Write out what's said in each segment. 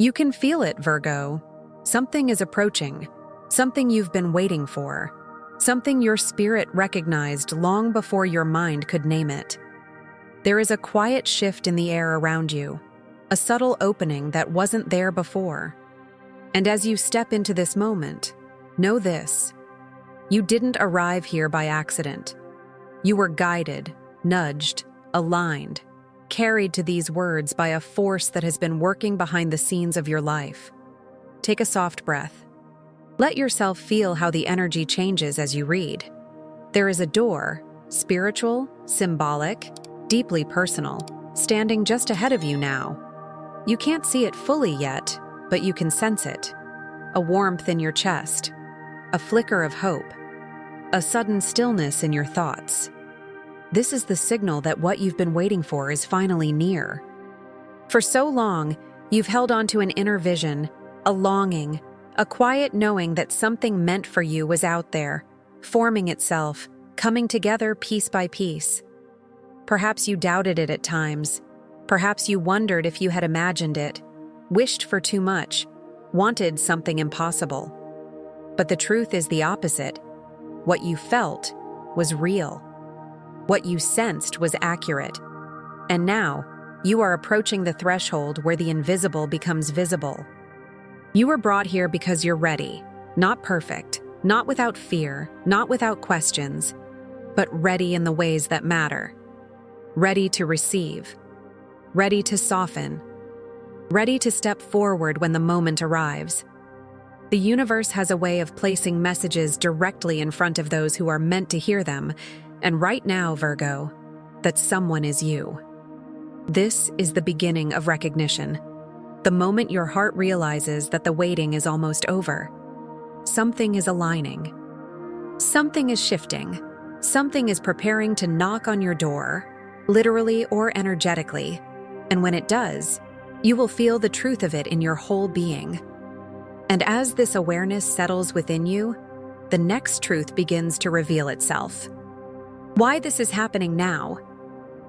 You can feel it, Virgo. Something is approaching, something you've been waiting for, something your spirit recognized long before your mind could name it. There is a quiet shift in the air around you, a subtle opening that wasn't there before. And as you step into this moment, know this: you didn't arrive here by accident. You were guided, nudged, aligned, carried to these words by a force that has been working behind the scenes of your life. Take a soft breath. Let yourself feel how the energy changes as you read. There is a door, spiritual, symbolic, deeply personal, standing just ahead of you now. You can't see it fully yet, but you can sense it. A warmth in your chest, a flicker of hope, a sudden stillness in your thoughts. This is the signal that what you've been waiting for is finally near. For so long, you've held on to an inner vision, a longing, a quiet knowing that something meant for you was out there, forming itself, coming together piece by piece. Perhaps you doubted it at times. Perhaps you wondered if you had imagined it, wished for too much, wanted something impossible. But the truth is the opposite. What you felt was real. What you sensed was accurate. And now, you are approaching the threshold where the invisible becomes visible. You were brought here because you're ready, not perfect, not without fear, not without questions, but ready in the ways that matter. Ready to receive, ready to soften, ready to step forward when the moment arrives. The universe has a way of placing messages directly in front of those who are meant to hear them, and right now, Virgo, that someone is you. This is the beginning of recognition, the moment your heart realizes that the waiting is almost over. Something is aligning. Something is shifting. Something is preparing to knock on your door, literally or energetically, and when it does, you will feel the truth of it in your whole being. And as this awareness settles within you, the next truth begins to reveal itself. Why this is happening now,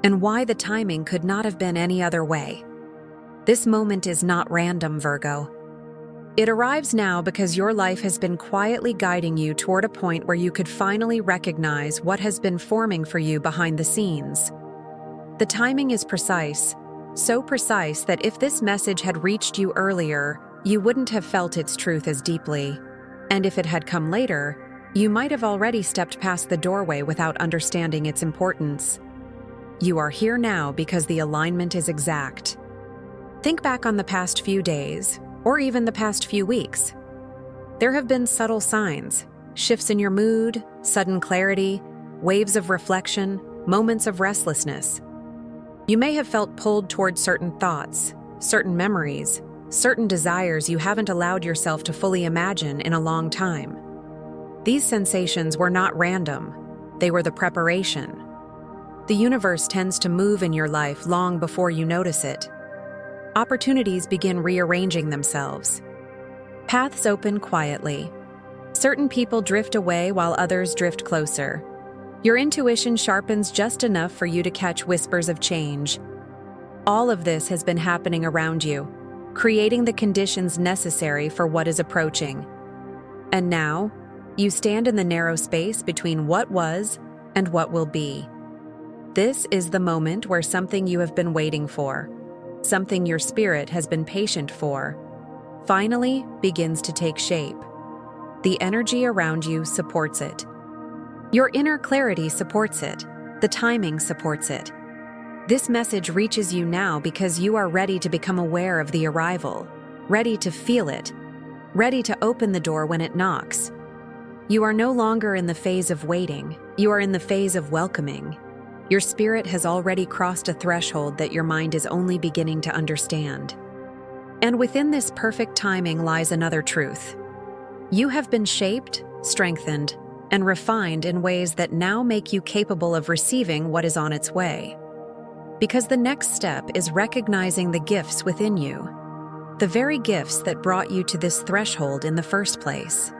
and why the timing could not have been any other way. This moment is not random, Virgo. It arrives now because your life has been quietly guiding you toward a point where you could finally recognize what has been forming for you behind the scenes. The timing is precise, so precise that if this message had reached you earlier, you wouldn't have felt its truth as deeply. And if it had come later, you might have already stepped past the doorway without understanding its importance. You are here now because the alignment is exact. Think back on the past few days, or even the past few weeks. There have been subtle signs, shifts in your mood, sudden clarity, waves of reflection, moments of restlessness. You may have felt pulled toward certain thoughts, certain memories, certain desires you haven't allowed yourself to fully imagine in a long time. These sensations were not random. They were the preparation. The universe tends to move in your life long before you notice it. Opportunities begin rearranging themselves. Paths open quietly. Certain people drift away while others drift closer. Your intuition sharpens just enough for you to catch whispers of change. All of this has been happening around you, creating the conditions necessary for what is approaching. And now, you stand in the narrow space between what was and what will be. This is the moment where something you have been waiting for, something your spirit has been patient for, finally begins to take shape. The energy around you supports it. Your inner clarity supports it. The timing supports it. This message reaches you now because you are ready to become aware of the arrival, ready to feel it, ready to open the door when it knocks. You are no longer in the phase of waiting. You are in the phase of welcoming. Your spirit has already crossed a threshold that your mind is only beginning to understand. And within this perfect timing lies another truth. You have been shaped, strengthened, and refined in ways that now make you capable of receiving what is on its way. Because the next step is recognizing the gifts within you, the very gifts that brought you to this threshold in the first place.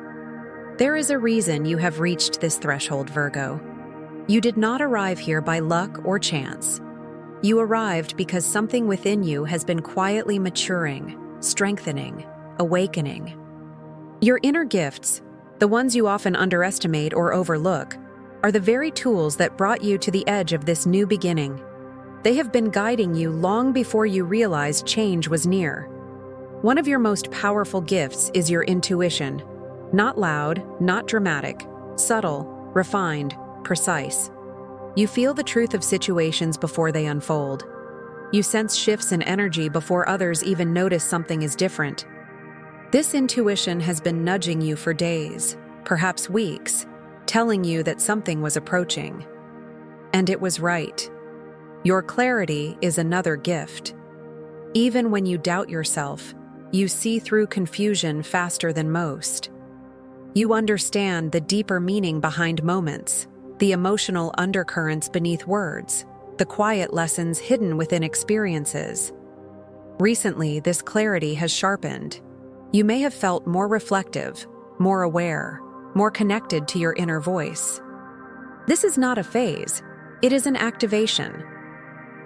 There is a reason you have reached this threshold, Virgo. You did not arrive here by luck or chance. You arrived because something within you has been quietly maturing, strengthening, awakening. Your inner gifts, the ones you often underestimate or overlook, are the very tools that brought you to the edge of this new beginning. They have been guiding you long before you realized change was near. One of your most powerful gifts is your intuition. Not loud, not dramatic, subtle, refined, precise. You feel the truth of situations before they unfold. You sense shifts in energy before others even notice something is different. This intuition has been nudging you for days, perhaps weeks, telling you that something was approaching. And it was right. Your clarity is another gift. Even when you doubt yourself, you see through confusion faster than most. You understand the deeper meaning behind moments, the emotional undercurrents beneath words, the quiet lessons hidden within experiences. Recently, this clarity has sharpened. You may have felt more reflective, more aware, more connected to your inner voice. This is not a phase, it is an activation.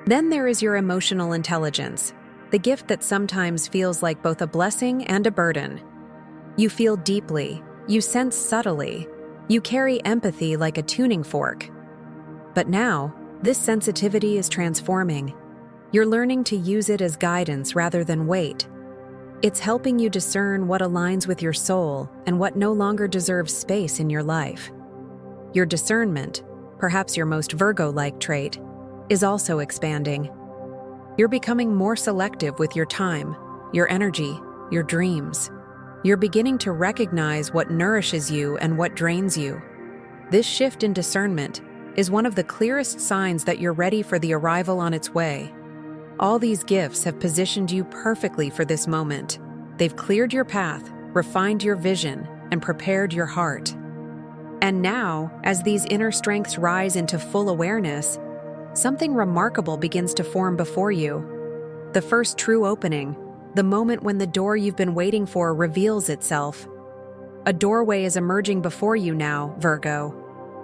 Then there is your emotional intelligence, the gift that sometimes feels like both a blessing and a burden. You feel deeply, you sense subtly, you carry empathy like a tuning fork. But now, this sensitivity is transforming. You're learning to use it as guidance rather than weight. It's helping you discern what aligns with your soul and what no longer deserves space in your life. Your discernment, perhaps your most Virgo-like trait, is also expanding. You're becoming more selective with your time, your energy, your dreams. You're beginning to recognize what nourishes you and what drains you. This shift in discernment is one of the clearest signs that you're ready for the arrival on its way. All these gifts have positioned you perfectly for this moment. They've cleared your path, refined your vision, and prepared your heart. And now, as these inner strengths rise into full awareness, something remarkable begins to form before you. The first true opening, the moment when the door you've been waiting for reveals itself. A doorway is emerging before you now, Virgo.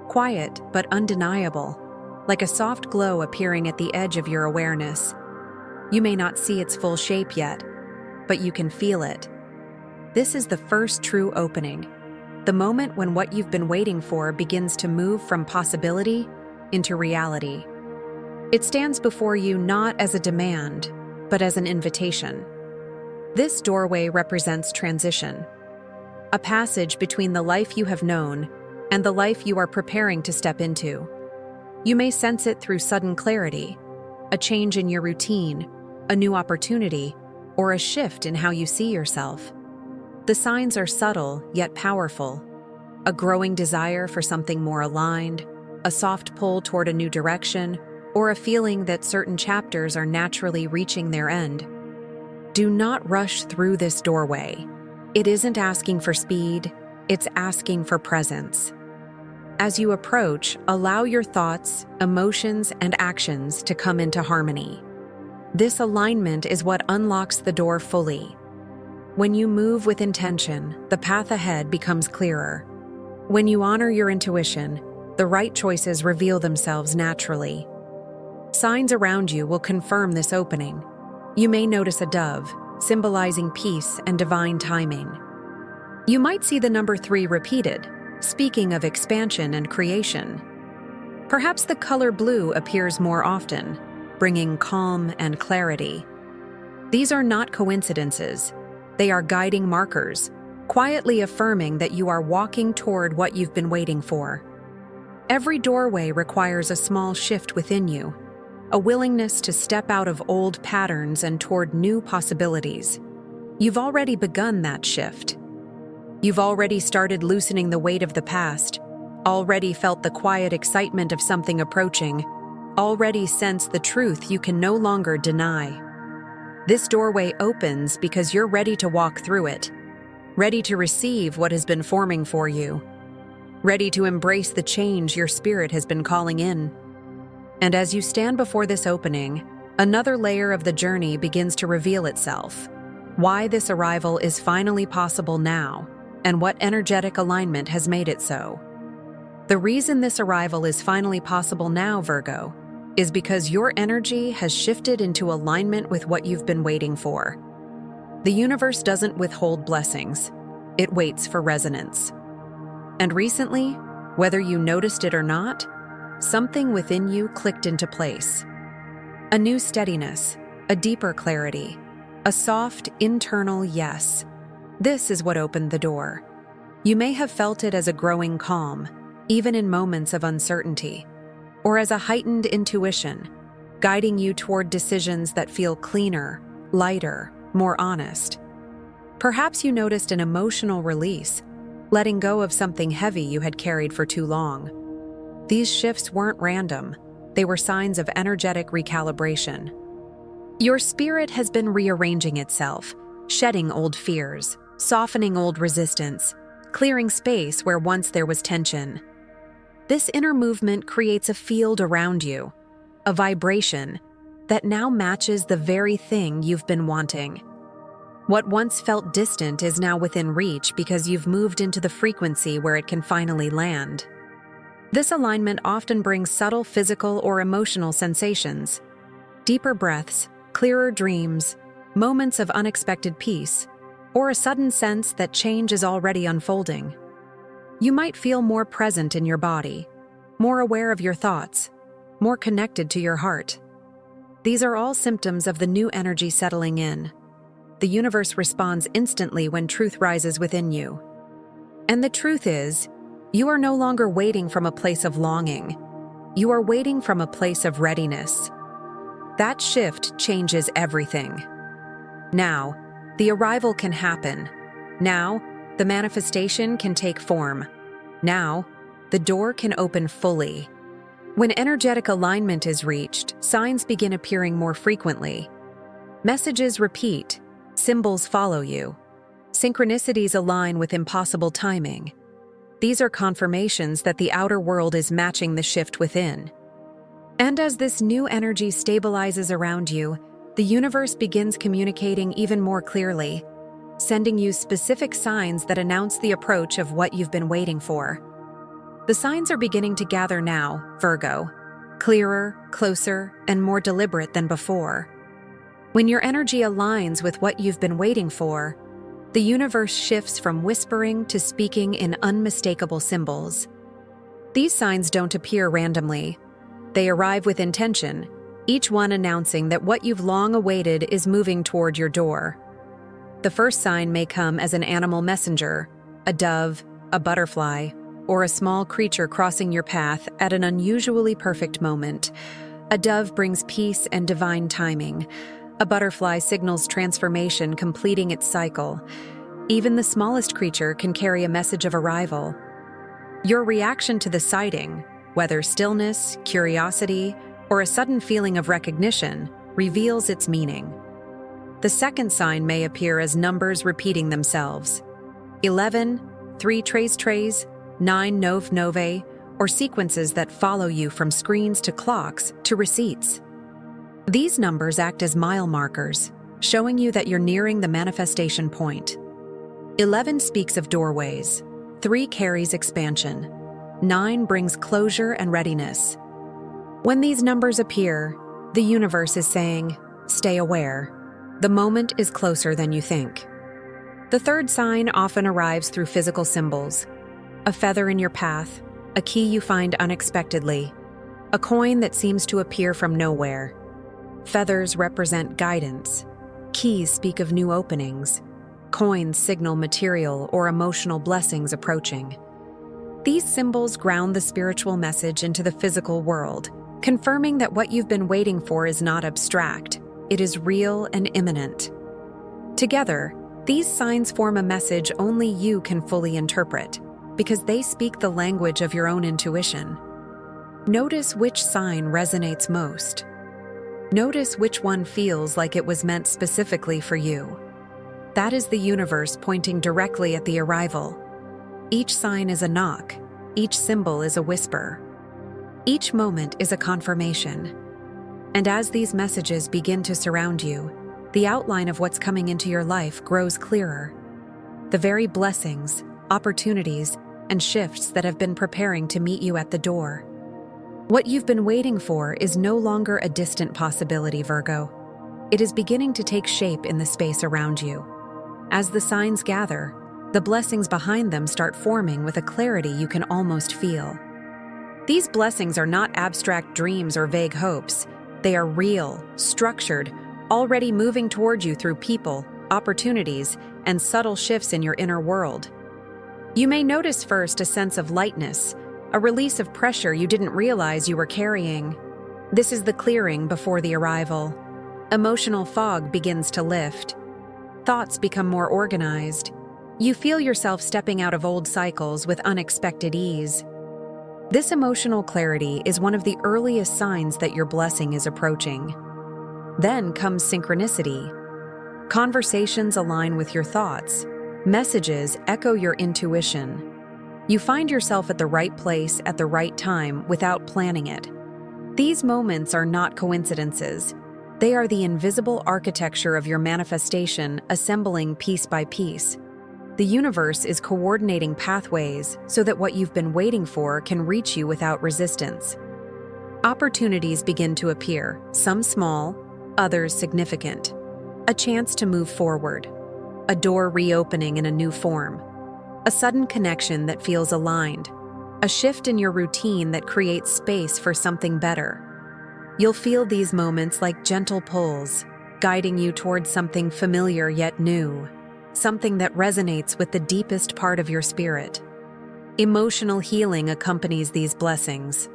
Quiet but undeniable, like a soft glow appearing at the edge of your awareness. You may not see its full shape yet, but you can feel it. This is the first true opening, the moment when what you've been waiting for begins to move from possibility into reality. It stands before you not as a demand, but as an invitation. This doorway represents transition, a passage between the life you have known and the life you are preparing to step into. You may sense it through sudden clarity, a change in your routine, a new opportunity, or a shift in how you see yourself. The signs are subtle yet powerful. A growing desire for something more aligned, a soft pull toward a new direction, or a feeling that certain chapters are naturally reaching their end. Do not rush through this doorway. It isn't asking for speed, it's asking for presence. As you approach, allow your thoughts, emotions, and actions to come into harmony. This alignment is what unlocks the door fully. When you move with intention, the path ahead becomes clearer. When you honor your intuition, the right choices reveal themselves naturally. Signs around you will confirm this opening. You may notice a dove, symbolizing peace and divine timing. You might see the number 3 repeated, speaking of expansion and creation. Perhaps the color blue appears more often, bringing calm and clarity. These are not coincidences. They are guiding markers, quietly affirming that you are walking toward what you've been waiting for. Every doorway requires a small shift within you, a willingness to step out of old patterns and toward new possibilities. You've already begun that shift. You've already started loosening the weight of the past, already felt the quiet excitement of something approaching, already sensed the truth you can no longer deny. This doorway opens because you're ready to walk through it, ready to receive what has been forming for you, ready to embrace the change your spirit has been calling in. And as you stand before this opening, another layer of the journey begins to reveal itself. Why this arrival is finally possible now, and what energetic alignment has made it so. The reason this arrival is finally possible now, Virgo, is because your energy has shifted into alignment with what you've been waiting for. The universe doesn't withhold blessings. It waits for resonance. And recently, whether you noticed it or not, something within you clicked into place. A new steadiness, a deeper clarity, a soft internal yes. This is what opened the door. You may have felt it as a growing calm, even in moments of uncertainty, or as a heightened intuition, guiding you toward decisions that feel cleaner, lighter, more honest. Perhaps you noticed an emotional release, letting go of something heavy you had carried for too long. These shifts weren't random. They were signs of energetic recalibration. Your spirit has been rearranging itself, shedding old fears, softening old resistance, clearing space where once there was tension. This inner movement creates a field around you, a vibration that now matches the very thing you've been wanting. What once felt distant is now within reach because you've moved into the frequency where it can finally land. This alignment often brings subtle physical or emotional sensations, deeper breaths, clearer dreams, moments of unexpected peace, or a sudden sense that change is already unfolding. You might feel more present in your body, more aware of your thoughts, more connected to your heart. These are all symptoms of the new energy settling in. The universe responds instantly when truth rises within you. And the truth is, you are no longer waiting from a place of longing. You are waiting from a place of readiness. That shift changes everything. Now, the arrival can happen. Now, the manifestation can take form. Now, the door can open fully. When energetic alignment is reached, signs begin appearing more frequently. Messages repeat, symbols follow you. Synchronicities align with impossible timing. These are confirmations that the outer world is matching the shift within. And as this new energy stabilizes around you, the universe begins communicating even more clearly, sending you specific signs that announce the approach of what you've been waiting for. The signs are beginning to gather now, Virgo, clearer, closer, and more deliberate than before. When your energy aligns with what you've been waiting for, the universe shifts from whispering to speaking in unmistakable symbols. These signs don't appear randomly. They arrive with intention, each one announcing that what you've long awaited is moving toward your door. The first sign may come as an animal messenger, a dove, a butterfly, or a small creature crossing your path at an unusually perfect moment. A dove brings peace and divine timing. A butterfly signals transformation completing its cycle. Even the smallest creature can carry a message of arrival. Your reaction to the sighting, whether stillness, curiosity, or a sudden feeling of recognition, reveals its meaning. The second sign may appear as numbers repeating themselves. 11, 3 trays, 9 nove, or sequences that follow you from screens to clocks to receipts. These numbers act as mile markers, showing you that you're nearing the manifestation point. 11 speaks of doorways, 3 carries expansion, 9 brings closure and readiness. When these numbers appear, the universe is saying, stay aware. The moment is closer than you think. The third sign often arrives through physical symbols. A feather in your path, a key you find unexpectedly, a coin that seems to appear from nowhere. Feathers represent guidance. Keys speak of new openings. Coins signal material or emotional blessings approaching. These symbols ground the spiritual message into the physical world, confirming that what you've been waiting for is not abstract, it is real and imminent. Together, these signs form a message only you can fully interpret, because they speak the language of your own intuition. Notice which sign resonates most. Notice which one feels like it was meant specifically for you. That is the universe pointing directly at the arrival. Each sign is a knock. Each symbol is a whisper. Each moment is a confirmation. And as these messages begin to surround you, the outline of what's coming into your life grows clearer. The very blessings, opportunities, and shifts that have been preparing to meet you at the door. What you've been waiting for is no longer a distant possibility, Virgo. It is beginning to take shape in the space around you. As the signs gather, the blessings behind them start forming with a clarity you can almost feel. These blessings are not abstract dreams or vague hopes. They are real, structured, already moving toward you through people, opportunities, and subtle shifts in your inner world. You may notice first a sense of lightness, a release of pressure you didn't realize you were carrying. This is the clearing before the arrival. Emotional fog begins to lift. Thoughts become more organized. You feel yourself stepping out of old cycles with unexpected ease. This emotional clarity is one of the earliest signs that your blessing is approaching. Then comes synchronicity. Conversations align with your thoughts. Messages echo your intuition. You find yourself at the right place at the right time without planning it. These moments are not coincidences. They are the invisible architecture of your manifestation assembling piece by piece. The universe is coordinating pathways so that what you've been waiting for can reach you without resistance. Opportunities begin to appear, some small, others significant. A chance to move forward. A door reopening in a new form. A sudden connection that feels aligned. A shift in your routine that creates space for something better. You'll feel these moments like gentle pulls, guiding you towards something familiar yet new. Something that resonates with the deepest part of your spirit. Emotional healing accompanies these blessings.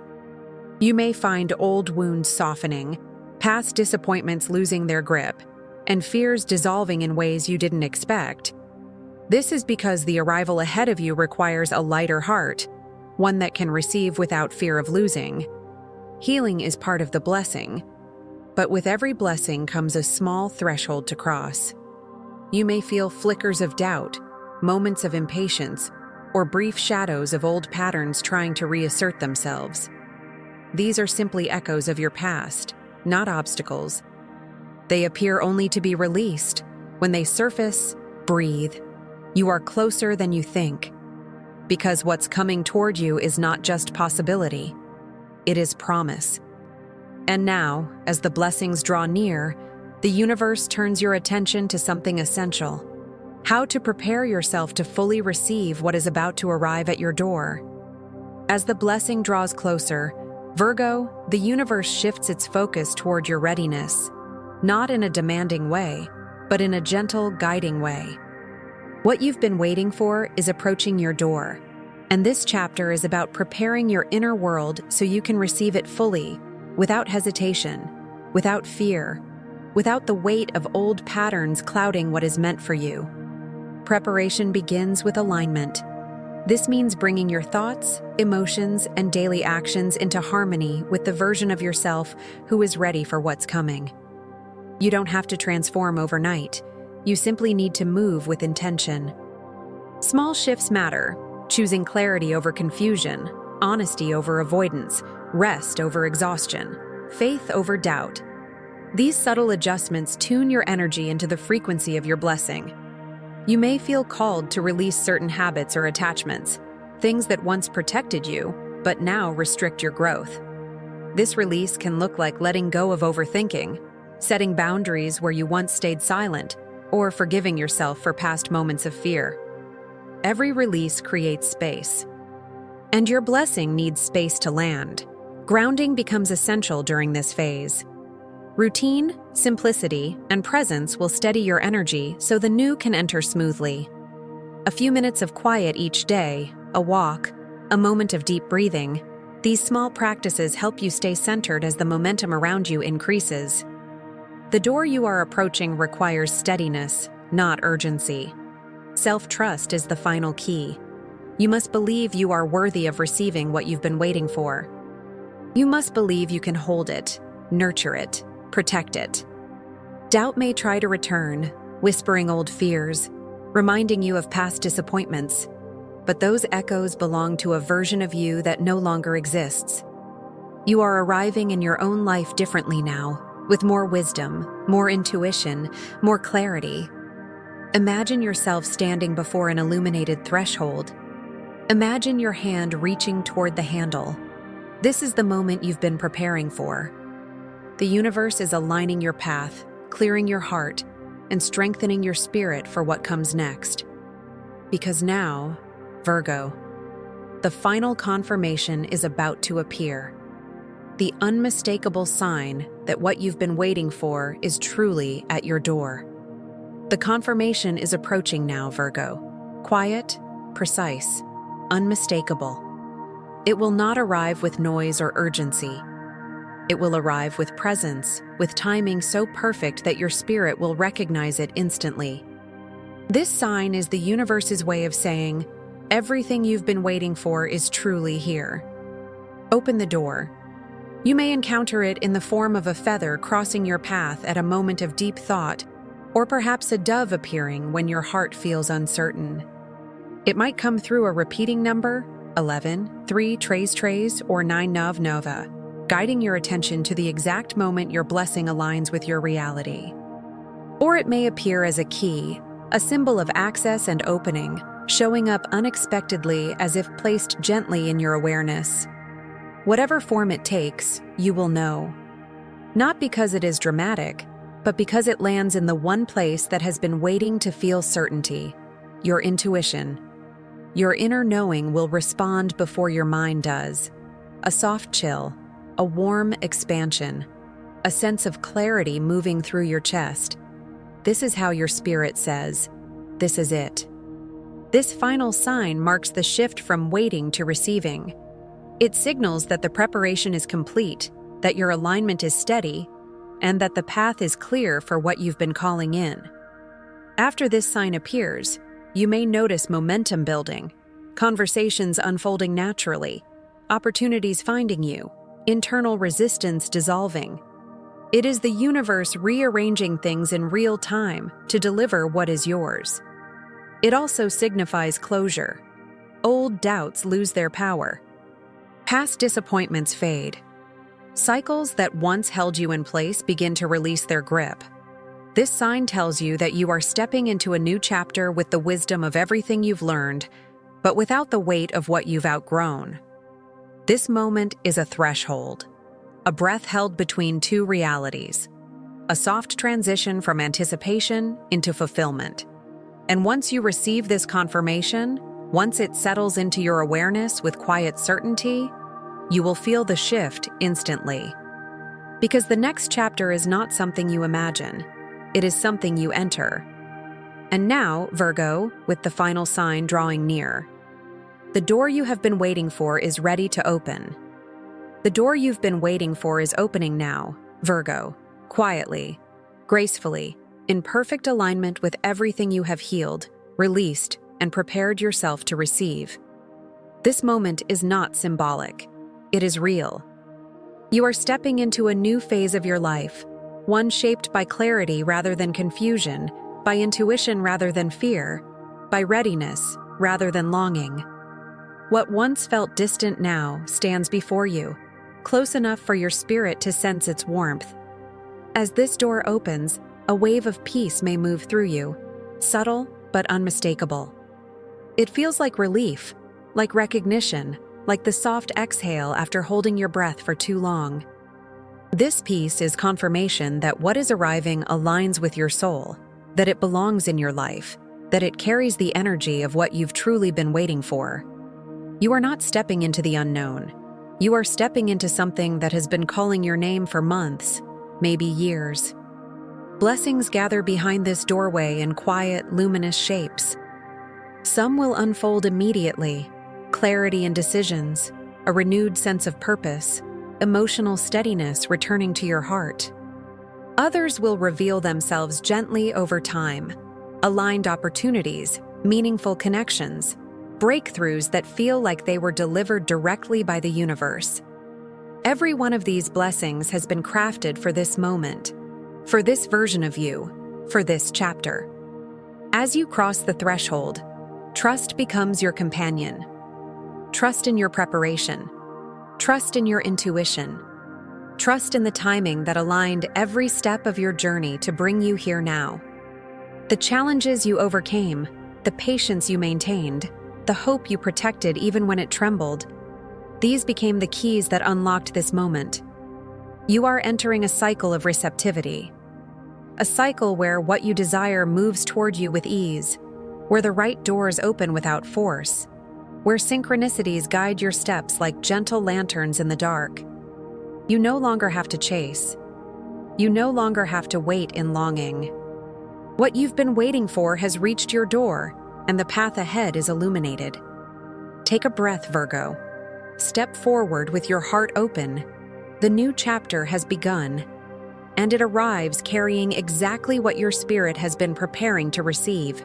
You may find old wounds softening, past disappointments losing their grip, and fears dissolving in ways you didn't expect. This is because the arrival ahead of you requires a lighter heart, one that can receive without fear of losing. Healing is part of the blessing, but with every blessing comes a small threshold to cross. You may feel flickers of doubt, moments of impatience, or brief shadows of old patterns trying to reassert themselves. These are simply echoes of your past, not obstacles. They appear only to be released. When they surface, breathe. You are closer than you think. Because what's coming toward you is not just possibility, it is promise. And now, as the blessings draw near, the universe turns your attention to something essential: how to prepare yourself to fully receive what is about to arrive at your door. As the blessing draws closer, Virgo, the universe shifts its focus toward your readiness, not in a demanding way, but in a gentle, guiding way. What you've been waiting for is approaching your door, and this chapter is about preparing your inner world so you can receive it fully, without hesitation, without fear, without the weight of old patterns clouding what is meant for you. Preparation begins with alignment. This means bringing your thoughts, emotions, and daily actions into harmony with the version of yourself who is ready for what's coming. You don't have to transform overnight. You simply need to move with intention. Small shifts matter, choosing clarity over confusion, honesty over avoidance, rest over exhaustion, faith over doubt. These subtle adjustments tune your energy into the frequency of your blessing. You may feel called to release certain habits or attachments, things that once protected you, but now restrict your growth. This release can look like letting go of overthinking, setting boundaries where you once stayed silent, or forgiving yourself for past moments of fear. Every release creates space. And your blessing needs space to land. Grounding becomes essential during this phase. Routine, simplicity, and presence will steady your energy so the new can enter smoothly. A few minutes of quiet each day, a walk, a moment of deep breathing, these small practices help you stay centered as the momentum around you increases. The door you are approaching requires steadiness, not urgency. Self-trust is the final key. You must believe you are worthy of receiving what you've been waiting for. You must believe you can hold it, nurture it, protect it. Doubt may try to return, whispering old fears, reminding you of past disappointments, but those echoes belong to a version of you that no longer exists. You are arriving in your own life differently now, with more wisdom, more intuition, more clarity. Imagine yourself standing before an illuminated threshold. Imagine your hand reaching toward the handle. This is the moment you've been preparing for. The universe is aligning your path, clearing your heart, and strengthening your spirit for what comes next. Because now, Virgo, the final confirmation is about to appear. The unmistakable sign that what you've been waiting for is truly at your door. The confirmation is approaching now, Virgo. Quiet, precise, unmistakable. It will not arrive with noise or urgency. It will arrive with presence, with timing so perfect that your spirit will recognize it instantly. This sign is the universe's way of saying, everything you've been waiting for is truly here. Open the door. You may encounter it in the form of a feather crossing your path at a moment of deep thought, or perhaps a dove appearing when your heart feels uncertain. It might come through a repeating number, 11, 3 trays, or 9 nova, guiding your attention to the exact moment your blessing aligns with your reality. Or it may appear as a key, a symbol of access and opening, showing up unexpectedly as if placed gently in your awareness. Whatever form it takes, you will know. Not because it is dramatic, but because it lands in the one place that has been waiting to feel certainty, your intuition. Your inner knowing will respond before your mind does. A soft chill, a warm expansion, a sense of clarity moving through your chest. This is how your spirit says, this is it. This final sign marks the shift from waiting to receiving. It signals that the preparation is complete, that your alignment is steady, and that the path is clear for what you've been calling in. After this sign appears, you may notice momentum building, conversations unfolding naturally, opportunities finding you, internal resistance dissolving. It is the universe rearranging things in real time to deliver what is yours. It also signifies closure. Old doubts lose their power. Past disappointments fade. Cycles that once held you in place begin to release their grip. This sign tells you that you are stepping into a new chapter with the wisdom of everything you've learned, but without the weight of what you've outgrown. This moment is a threshold, a breath held between two realities, a soft transition from anticipation into fulfillment. And once you receive this confirmation, once it settles into your awareness with quiet certainty, you will feel the shift instantly. Because the next chapter is not something you imagine, it is something you enter. And now, Virgo, with the final sign drawing near, the door you have been waiting for is ready to open. The door you've been waiting for is opening now, Virgo, quietly, gracefully, in perfect alignment with everything you have healed, released, and prepared yourself to receive. This moment is not symbolic. It is real. You are stepping into a new phase of your life, one shaped by clarity rather than confusion, by intuition rather than fear, by readiness rather than longing. What once felt distant now stands before you, close enough for your spirit to sense its warmth. As this door opens, a wave of peace may move through you, subtle but unmistakable. It feels like relief, like recognition, like the soft exhale after holding your breath for too long. This peace is confirmation that what is arriving aligns with your soul, that it belongs in your life, that it carries the energy of what you've truly been waiting for. You are not stepping into the unknown. You are stepping into something that has been calling your name for months, maybe years. Blessings gather behind this doorway in quiet, luminous shapes. Some will unfold immediately, clarity in decisions, a renewed sense of purpose, emotional steadiness returning to your heart. Others will reveal themselves gently over time, aligned opportunities, meaningful connections, breakthroughs that feel like they were delivered directly by the universe. Every one of these blessings has been crafted for this moment, for this version of you, for this chapter. As you cross the threshold, trust becomes your companion. Trust in your preparation. Trust in your intuition. Trust in the timing that aligned every step of your journey to bring you here now. The challenges you overcame, the patience you maintained, the hope you protected even when it trembled, these became the keys that unlocked this moment. You are entering a cycle of receptivity. A cycle where what you desire moves toward you with ease, where the right doors open without force, where synchronicities guide your steps like gentle lanterns in the dark. You no longer have to chase. You no longer have to wait in longing. What you've been waiting for has reached your door, and the path ahead is illuminated. Take a breath, Virgo. Step forward with your heart open. The new chapter has begun, and it arrives carrying exactly what your spirit has been preparing to receive.